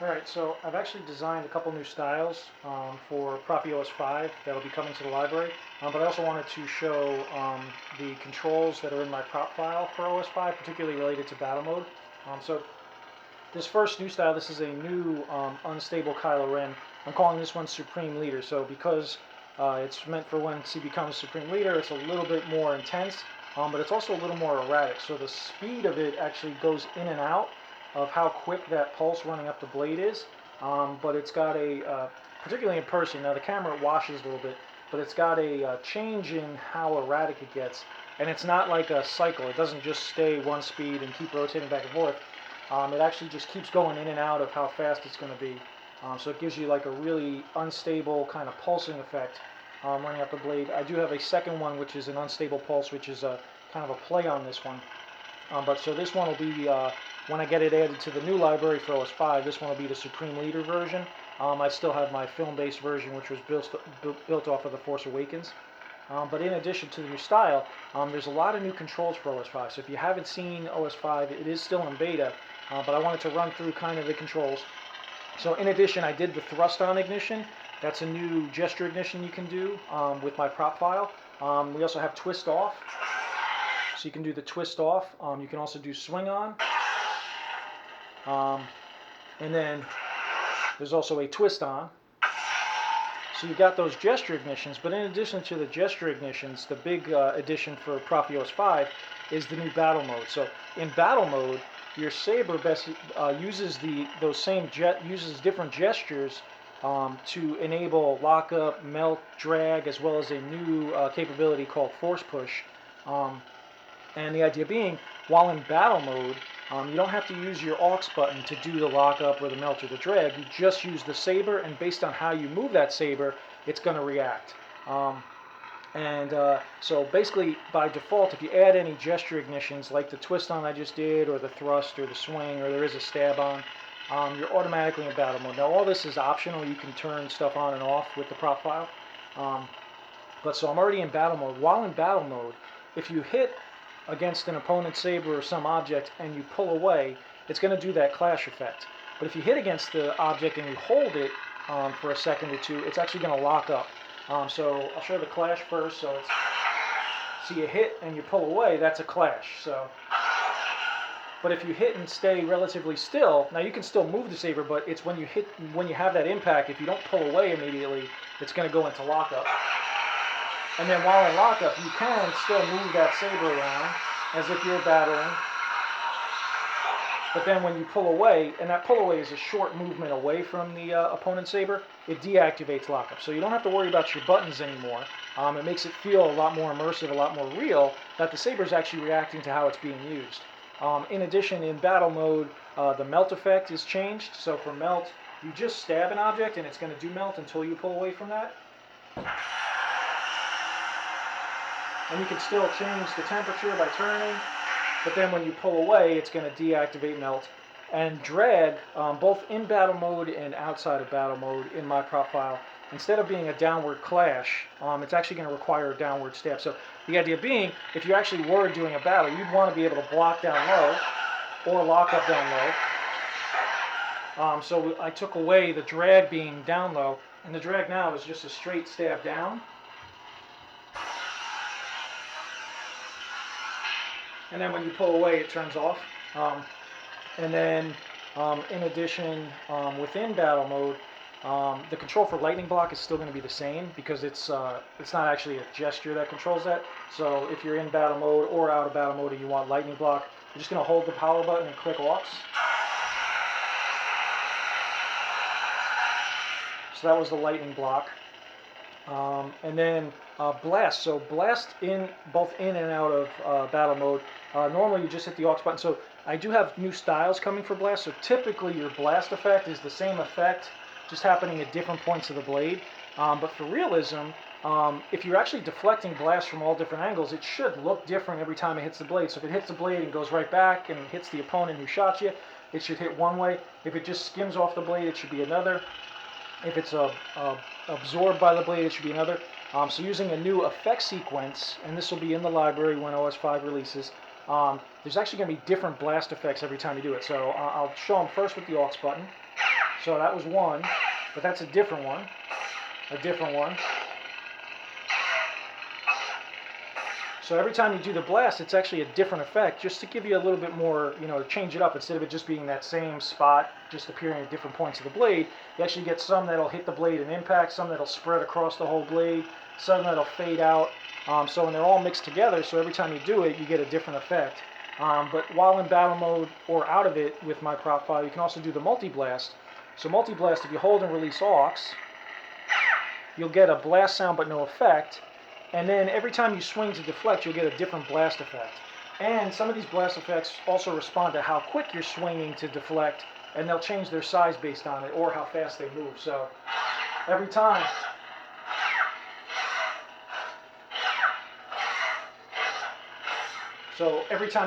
Alright, so I've actually designed a couple new styles for ProffieOS5 that'll be coming to the library, but I also wanted to show the controls that are in my prop file for OS5, particularly related to battle mode. So this first new style, this is a new unstable Kylo Ren. I'm calling this one Supreme Leader, so because it's meant for when he becomes Supreme Leader, it's a little bit more intense, but it's also a little more erratic, so the speed of it actually goes in and out of how quick that pulse running up the blade is, but it's got a, particularly in person, now the camera washes a little bit, but it's got a change in how erratic it gets, and it's not like a cycle. It doesn't just stay one speed and keep rotating back and forth. It actually just keeps going in and out of how fast it's going to be. So it gives you like a really unstable kind of pulsing effect running up the blade. I do have a second one which is an unstable pulse, which is a kind of a play on this one. But so this one will be, when I get it added to the new library for OS5, this one will be the Supreme Leader version. I still have my film-based version, which was built off of The Force Awakens. But in addition to the new style, there's a lot of new controls for OS5. So if you haven't seen OS5, it is still in beta, but I wanted to run through kind of the controls. So in addition, I did the thrust-on ignition. That's a new gesture ignition you can do with my prop file. We also have twist off. So you can do the twist off. You can also do swing on. And then there's also a twist on. So you got those gesture ignitions, but in addition to the gesture ignitions, the big addition for ProffieOS5 is the new battle mode. So in battle mode, your saber uses uses different gestures to enable lockup, melt, drag, as well as a new capability called force push. And the idea being, while in battle mode, you don't have to use your aux button to do the lockup or the melt or the drag. You just use the saber, and based on how you move that saber, it's going to react. So basically, by default, if you add any gesture ignitions, like the twist on I just did, or the thrust, or the swing, or there is a stab on, you're automatically in battle mode. Now, all this is optional. You can turn stuff on and off with the prop file. But so I'm already in battle mode. While in battle mode, if you hit against an opponent's saber or some object and you pull away, it's going to do that clash effect. But if you hit against the object and you hold it for a second or two, it's actually going to lock up. So I'll show the clash first. So you hit and you pull away, that's a clash. But if you hit and stay relatively still, now you can still move the saber, but it's when you have that impact, if you don't pull away immediately, it's going to go into lockup. And then while in lockup, you can still move that saber around as if you're battling. But then when you pull away, and that pull away is a short movement away from the opponent's saber, it deactivates lockup. So you don't have to worry about your buttons anymore. It makes it feel a lot more immersive, a lot more real, that the saber is actually reacting to how it's being used. In addition, in battle mode, the melt effect is changed. So for melt, you just stab an object and it's going to do melt until you pull away from that. And you can still change the temperature by turning, but then when you pull away, it's going to deactivate melt. And drag, both in battle mode and outside of battle mode in my prop file, instead of being a downward clash, it's actually going to require a downward stab. So the idea being, if you actually were doing a battle, you'd want to be able to block down low or lock up down low. So I took away the drag being down low, and the drag now is just a straight stab down. And then when you pull away, it turns off. And then, in addition, within battle mode, the control for lightning block is still going to be the same because it's not actually a gesture that controls that. So if you're in battle mode or out of battle mode and you want lightning block, you're just going to hold the power button and click aux. So that was the lightning block. And then blast. So blast both in and out of battle mode. Normally you just hit the aux button. So I do have new styles coming for blast. So typically your blast effect is the same effect, just happening at different points of the blade. But for realism, if you're actually deflecting blast from all different angles, it should look different every time it hits the blade. So if it hits the blade and goes right back and hits the opponent who shot you, it should hit one way. If it just skims off the blade, it should be another. If it's absorbed by the blade, it should be another. So using a new effect sequence, and this will be in the library when OS5 releases, there's actually going to be different blast effects every time you do it. So I'll show them first with the aux button. So that was one, but that's a different one. A different one. So every time you do the blast, it's actually a different effect, just to give you a little bit more, change it up. Instead of it just being that same spot, just appearing at different points of the blade, you actually get some that'll hit the blade and impact, some that'll spread across the whole blade, some that'll fade out. So when they're all mixed together, so every time you do it, you get a different effect. But while in battle mode or out of it with my prop file, you can also do the multi-blast. So multi-blast, if you hold and release aux, you'll get a blast sound but no effect. And then every time you swing to deflect, you'll get a different blast effect. And some of these blast effects also respond to how quick you're swinging to deflect, and they'll change their size based on it, or how fast they move. So every time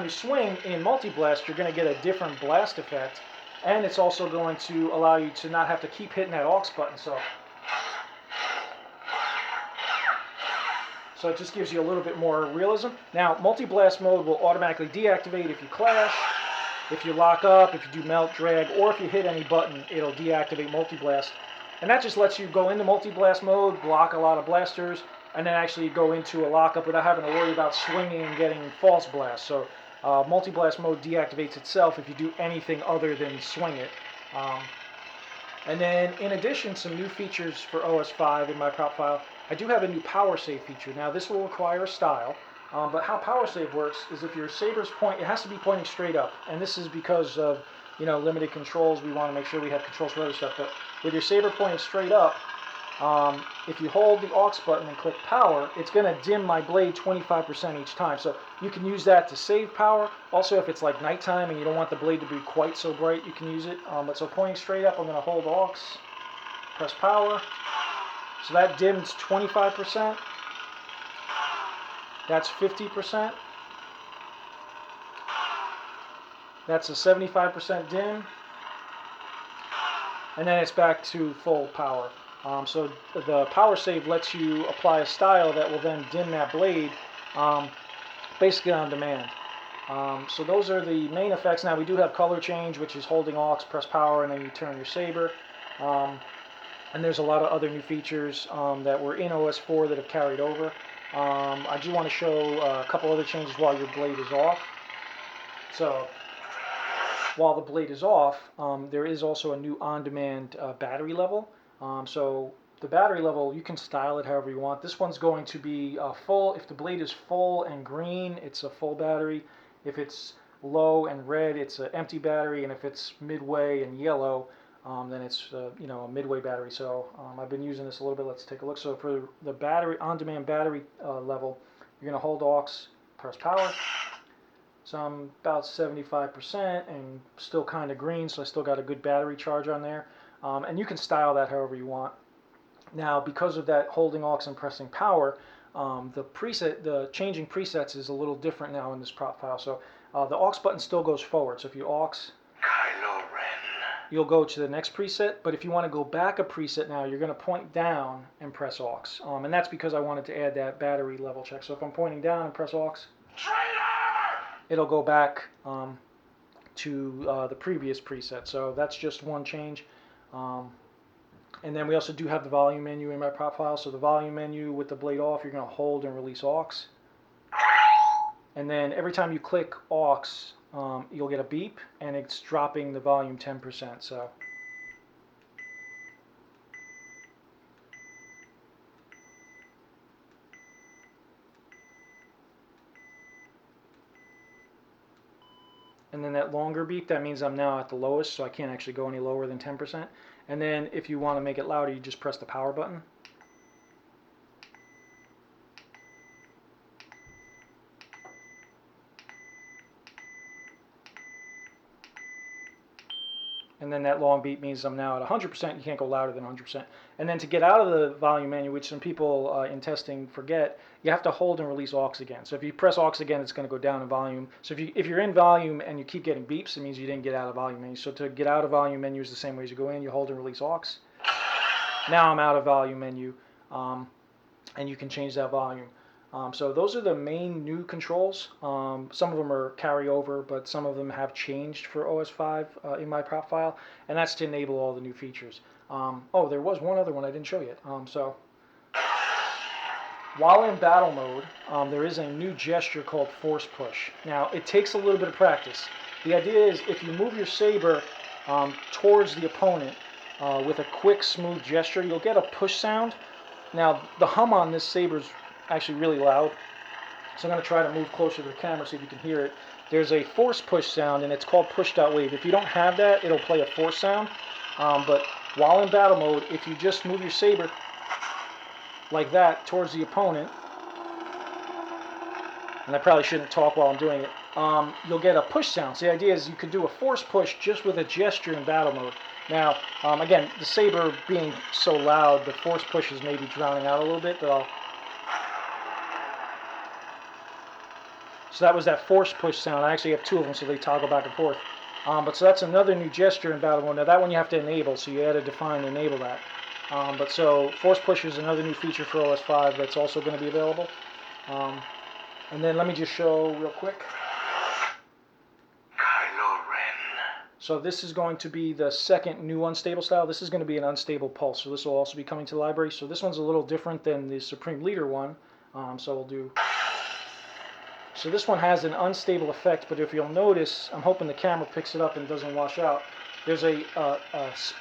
you swing in multi-blast, you're going to get a different blast effect, and it's also going to allow you to not have to keep hitting that aux button. So it just gives you a little bit more realism. Now, multi-blast mode will automatically deactivate if you clash, if you lock up, if you do melt, drag, or if you hit any button, it'll deactivate multi-blast. And that just lets you go into multi-blast mode, block a lot of blasters, and then actually go into a lockup without having to worry about swinging and getting false blasts. So multi-blast mode deactivates itself if you do anything other than swing it. And then, in addition, some new features for OS5 in my prop file. I do have a new power save feature. Now, this will require a style, but how power save works is if your saber's it has to be pointing straight up. And this is because of, limited controls. We want to make sure we have controls for other stuff. But with your saber pointing straight up, if you hold the aux button and click power, it's going to dim my blade 25% each time. So you can use that to save power. Also, if it's like nighttime and you don't want the blade to be quite so bright, you can use it. But so pointing straight up, I'm going to hold aux, press power. So that dims 25%. That's 50%. That's a 75% dim. And then it's back to full power. So the power save lets you apply a style that will then dim that blade basically on demand. So those are the main effects. Now we do have color change, which is holding aux, press power, and then you turn your saber. And there's a lot of other new features that were in OS4 that have carried over. I do want to show a couple other changes while your blade is off. So while the blade is off, there is also a new on-demand battery level. So the battery level, you can style it however you want. This one's going to be full. If the blade is full and green, it's a full battery. If it's low and red, it's an empty battery. And if it's midway and yellow, then it's a midway battery. So I've been using this a little bit. Let's take a look. So for the battery on-demand battery level, you're going to hold aux, press power. So I'm about 75% and still kind of green, so I still got a good battery charge on there. And you can style that however you want. Now, because of that holding aux and pressing power, the changing presets is a little different now in this prop file. So the aux button still goes forward. So if you aux, you'll go to the next preset. But if you want to go back a preset now, you're going to point down and press aux. And that's because I wanted to add that battery level check. So if I'm pointing down and press aux, it'll go back to the previous preset. So that's just one change. And then we also do have the volume menu in my prop file. So the volume menu with the blade off, you're going to hold and release aux. And then every time you click aux, you'll get a beep, and it's dropping the volume 10%. So and then that longer beep, that means I'm now at the lowest, so I can't actually go any lower than 10%. And then if you want to make it louder, you just press the power button. And then that long beep means I'm now at 100%. You can't go louder than 100%. And then to get out of the volume menu, which some people in testing forget, you have to hold and release aux again. So if you press aux again, it's going to go down in volume. So if you're in volume and you keep getting beeps, it means you didn't get out of volume menu. So to get out of volume menu is the same way as you go in. You hold and release aux. Now I'm out of volume menu, and you can change that volume. So those are the main new controls. Some of them are carryover, but some of them have changed for OS5 in my prop file, and that's to enable all the new features. Oh, there was one other one I didn't show yet. So while in battle mode, there is a new gesture called force push. Now, it takes a little bit of practice. The idea is if you move your saber towards the opponent with a quick, smooth gesture, you'll get a push sound. Now, the hum on this saber is actually really loud, so I'm going to try to move closer to the camera so you can hear it. There's a force push sound, and it's called push.wave. If you don't have that, it'll play a force sound. But while in battle mode, if you just move your saber like that towards the opponent, and I probably shouldn't talk while I'm doing it, you'll get a push sound. So the idea is you could do a force push just with a gesture in battle mode. Now, again, the saber being so loud, the force push is maybe drowning out a little bit, but So that was that force push sound. I actually have two of them, so they toggle back and forth. But so that's another new gesture in battle mode. Now that one you have to enable, so you had to define and enable that. But so force push is another new feature for OS5 that's also going to be available. And then let me just show real quick. So this is going to be the second new unstable style. This is going to be an unstable pulse, so this will also be coming to the library. So this one's a little different than the Supreme Leader one. So we'll do. So this one has an unstable effect, but if you'll notice, I'm hoping the camera picks it up and doesn't wash out. There's a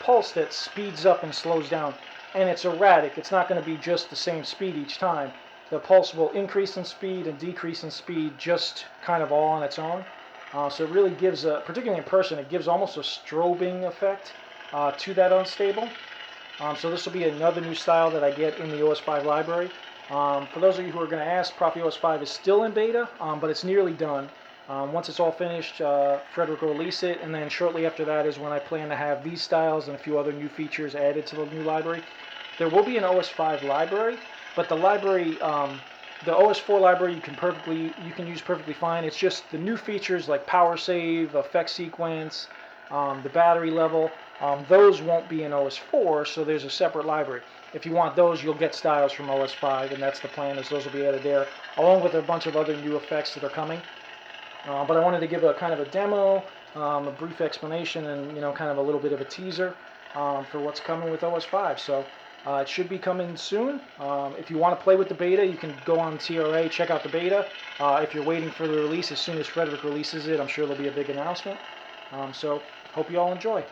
pulse that speeds up and slows down, and it's erratic. It's not going to be just the same speed each time. The pulse will increase in speed and decrease in speed just kind of all on its own. So it really gives, particularly in person, it gives almost a strobing effect to that unstable. So this will be another new style that I get in the OS5 library. For those of you who are going to ask, ProffieOS5 is still in beta, but it's nearly done. Once it's all finished, Frederick will release it, and then shortly after that is when I plan to have these styles and a few other new features added to the new library. There will be an OS5 library, but the library, the OS4 library you can use perfectly fine. It's just the new features like power save, effect sequence, the battery level. Those won't be in OS4, so there's a separate library. If you want those, you'll get styles from OS5, and that's the plan, is those will be added there, along with a bunch of other new effects that are coming. But I wanted to give a kind of a demo, a brief explanation, and kind of a little bit of a teaser for what's coming with OS5. So it should be coming soon. If you want to play with the beta, you can go on TRA, check out the beta. If you're waiting for the release, as soon as Frederick releases it, I'm sure there'll be a big announcement. So hope you all enjoy.